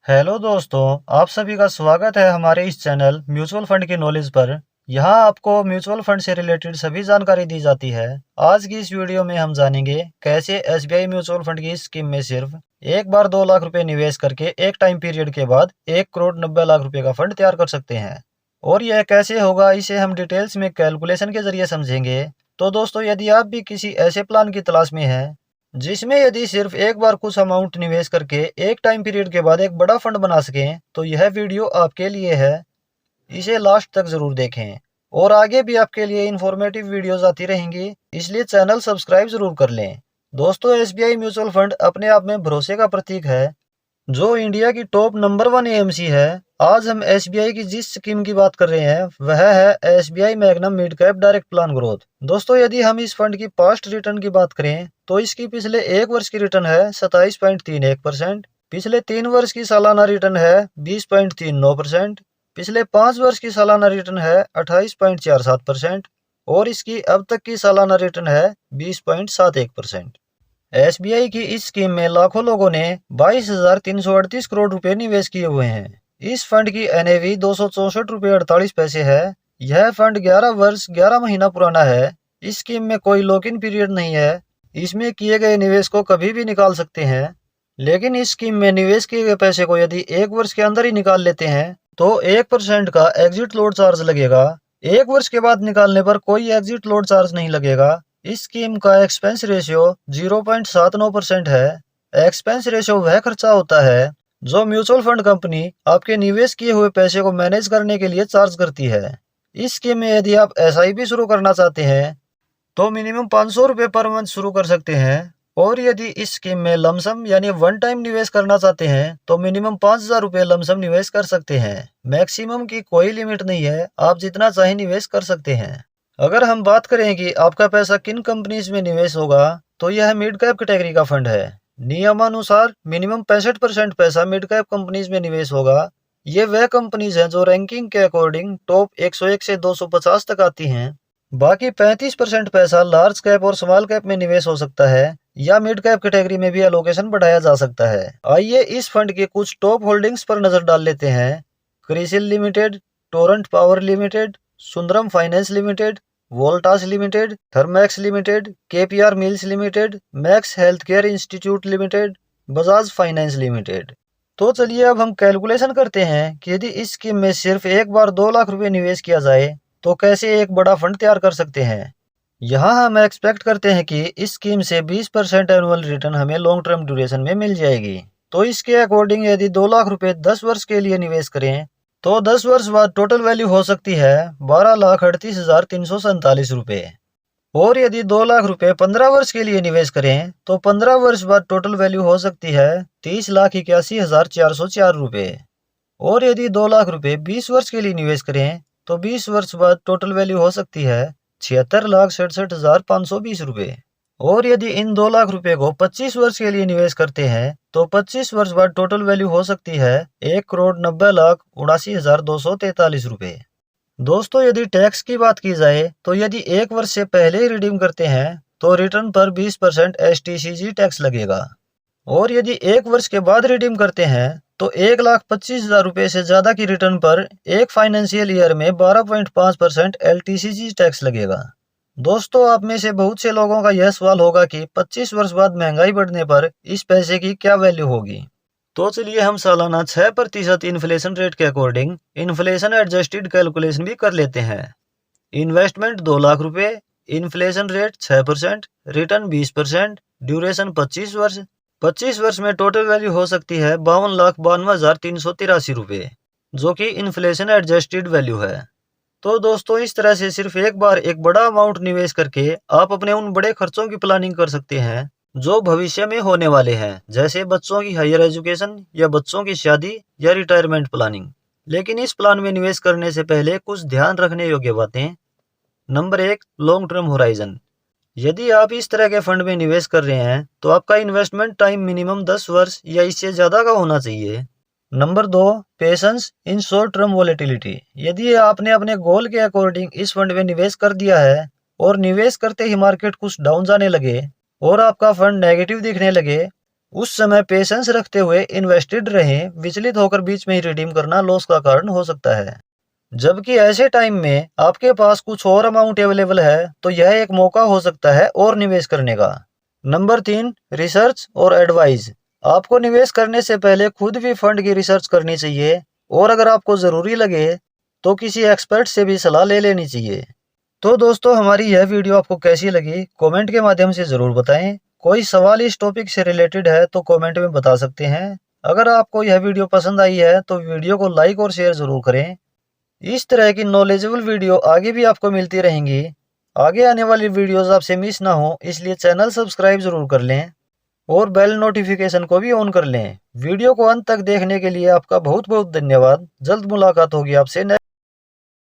Hello दोस्तों, आप सभी का स्वागत है हमारे इस चैनल म्यूचुअल फंड की नॉलेज पर। यहाँ आपको म्यूचुअल फंड से रिलेटेड सभी जानकारी दी जाती है। आज की इस वीडियो में हम जानेंगे कैसे एसबीआई म्यूचुअल फंड की स्कीम में सिर्फ एक बार 2 लाख रुपए निवेश करके एक टाइम पीरियड के बाद 1 करोड़ 90 लाख रुपए का फंड तैयार कर सकते हैं। और यह कैसे होगा, इसे हम डिटेल्स में कैलकुलेशन के जरिए समझेंगे। तो दोस्तों, यदि आप भी किसी ऐसे प्लान की तलाश में हैं जिसमें यदि सिर्फ एक बार कुछ अमाउंट निवेश करके एक टाइम पीरियड के बाद एक बड़ा फंड बना सकें, तो यह वीडियो आपके लिए है। इसे लास्ट तक जरूर देखें। और आगे भी आपके लिए इंफॉर्मेटिव वीडियोस आती रहेंगी, इसलिए चैनल सब्सक्राइब जरूर कर लें। दोस्तों, एसबीआई म्यूचुअल फंड अपने आप में भरोसे का प्रतीक है, जो इंडिया की टॉप नंबर 1 एएमसी है। आज हम एसबीआई की जिस स्कीम की बात कर रहे हैं वह है SBI magnum mid cap direct plan growth. दोस्तों, यदि हम इस फंड की पास्ट रिटर्न की बात करें तो इसकी पिछले 1 वर्ष की रिटर्न है 27.31%। पिछले 3 वर्ष की सालाना रिटर्न है 20.39%। पिछले 5 वर्ष की सालाना रिटर्न है 28.47%। और इसकी अब तक की सालाना रिटर्न है 20.71%। एसबीआई की इस स्कीम में लाखों लोगों ने 22,338 करोड़ रुपए निवेश किए हुए हैं। इस फंड की एनएवी 264 रुपये 48 पैसे है। यह फंड 11 वर्ष 11 महीना पुराना है। इस स्कीम में कोई लॉक इन पीरियड नहीं है। इसमें किए गए निवेश को कभी भी निकाल सकते हैं। लेकिन इस स्कीम में निवेश किए गए पैसे को यदि 1 वर्ष के अंदर ही निकाल लेते हैं तो 1% का एग्जिट लोड चार्ज लगेगा। 1 वर्ष के बाद निकालने पर कोई एग्जिट लोड चार्ज नहीं लगेगा। इस स्कीम का एक्सपेंस रेशियो 0.79% है। एक्सपेंस रेशियो वह खर्चा होता है जो म्यूचुअल फंड कंपनी आपके निवेश किए हुए पैसे को मैनेज करने के लिए चार्ज करती है। इस स्कीम में यदि आप एसआईपी शुरू करना चाहते हैं तो मिनिमम 500 रुपये पर मंथ शुरू कर सकते हैं। और यदि इस स्कीम में लमसम यानी वन टाइम निवेश करना चाहते हैं तो मिनिमम 5,000 रुपये लमसम निवेश कर सकते हैं। मैक्सिमम की कोई लिमिट नहीं है, आप जितना चाहे निवेश कर सकते हैं। अगर हम बात करें कि आपका पैसा किन कंपनीज में निवेश होगा, तो यह मिड कैप कैटेगरी का फंड है। नियमानुसार मिनिमम 65% पैसा मिड कैप कंपनीज में निवेश होगा। ये वह कंपनीज हैं जो रैंकिंग के अकॉर्डिंग टॉप 101 से 250 तक आती हैं। बाकी 35% पैसा लार्ज कैप और स्मॉल कैप में निवेश हो सकता है, या मिड कैप कैटेगरी में भी एलोकेशन बढ़ाया जा सकता है। आइए इस फंड के कुछ टॉप होल्डिंग्स पर नजर डाल लेते हैं। CRISIL limited, Torrent power limited, Sundaram finance limited, Voltas limited, Thermax limited, KPR mills limited, max health care institute limited, Bajaj finance limited. तो चलिए अब हम कैलकुलेशन करते हैं कि यदि इस स्कीम में सिर्फ एक बार 2 लाख रुपए निवेश किया जाए तो कैसे एक बड़ा फंड तैयार कर सकते हैं। यहाँ हम एक्सपेक्ट करते हैं कि इस स्कीम से 20% एनुअल रिटर्न हमें लॉन्ग टर्म ड्यूरेशन में मिल जाएगी। तो इसके अकॉर्डिंग यदि 2 लाख रुपए 10 वर्ष के लिए निवेश करें तो 10 वर्ष बाद टोटल वैल्यू हो सकती है 12,38,347 रुपये। और यदि 2 लाख रुपए 15 वर्ष के लिए निवेश करें तो 15 वर्ष बाद टोटल वैल्यू हो सकती है 30,81,404 रुपये। और यदि 2 लाख रुपए 20 वर्ष के लिए निवेश करें तो 20 वर्ष बाद टोटल वैल्यू हो सकती है 76,67,520 रुपये। और यदि इन 2 लाख रुपए को 25 वर्ष के लिए निवेश करते हैं तो 25 वर्ष बाद टोटल वैल्यू हो सकती है 1,90,79,243 रुपये। दोस्तों, यदि टैक्स की बात की जाए तो यदि 1 वर्ष से पहले ही रिडीम करते हैं तो रिटर्न पर 20% एसटीसीजी टैक्स लगेगा। और यदि 1 वर्ष के बाद रिडीम करते हैं तो 1,25,000 रुपये से ज्यादा की रिटर्न पर एक फाइनेंशियल ईयर में 12.5% एलटीसीजी टैक्स लगेगा। दोस्तों, आप में से बहुत से लोगों का यह सवाल होगा कि 25 वर्ष बाद महंगाई बढ़ने पर इस पैसे की क्या वैल्यू होगी। तो चलिए हम सालाना 6% इन्फ्लेशन रेट के अकॉर्डिंग इन्फ्लेशन एडजस्टेड कैलकुलेशन भी कर लेते हैं। इन्वेस्टमेंट 2 लाख रुपए, इन्फ्लेशन रेट 6%, रिटर्न 20%, ड्यूरेशन 25 वर्ष। 25 वर्ष में टोटल वैल्यू हो सकती है 52,52,383 रुपये, जो कि इन्फ्लेशन एडजस्टेड वैल्यू है। तो दोस्तों, इस तरह से सिर्फ एक बार एक बड़ा अमाउंट निवेश करके आप अपने उन बड़े खर्चों की प्लानिंग कर सकते हैं जो भविष्य में होने वाले हैं, जैसे बच्चों की हायर एजुकेशन या बच्चों की शादी या रिटायरमेंट प्लानिंग। लेकिन इस प्लान में निवेश करने से पहले कुछ ध्यान रखने योग्य बातें। Number 1, long term horizon. यदि आप इस तरह के फंड में निवेश कर रहे हैं तो आपका इन्वेस्टमेंट टाइम मिनिमम 10 वर्ष या इससे ज्यादा का होना चाहिए। Number 2, patience in short term volatility. यदि आपने अपने गोल के अकॉर्डिंग इस फंड में निवेश कर दिया है और निवेश करते ही मार्केट कुछ डाउन जाने लगे और आपका फंड नेगेटिव दिखने लगे उस समय पेशेंस रखते हुए इन्वेस्टेड रहें, विचलित होकर बीच में ही रिडीम करना लॉस का कारण हो सकता है। जबकि ऐसे टाइम में आपके पास कुछ और अमाउंट अवेलेबल है तो यह एक मौका हो सकता है और निवेश करने का। नंबर 3, रिसर्च और एडवाइस। आपको निवेश करने से पहले खुद भी फंड की रिसर्च करनी चाहिए और अगर आपको ज़रूरी लगे तो किसी एक्सपर्ट से भी सलाह ले लेनी चाहिए। तो दोस्तों, हमारी यह वीडियो आपको कैसी लगी कमेंट के माध्यम से ज़रूर बताएं। कोई सवाल इस टॉपिक से रिलेटेड है तो कमेंट में बता सकते हैं। अगर आपको यह वीडियो पसंद आई है तो वीडियो को लाइक और शेयर ज़रूर करें। इस तरह की नॉलेजेबल वीडियो आगे भी आपको मिलती रहेंगी। आगे आने वाली वीडियोस आपसे मिस ना हो इसलिए चैनल सब्सक्राइब ज़रूर कर लें और बेल नोटिफिकेशन को भी ऑन कर लें। वीडियो को अंत तक देखने के लिए आपका बहुत बहुत धन्यवाद। जल्द मुलाकात होगी आपसे।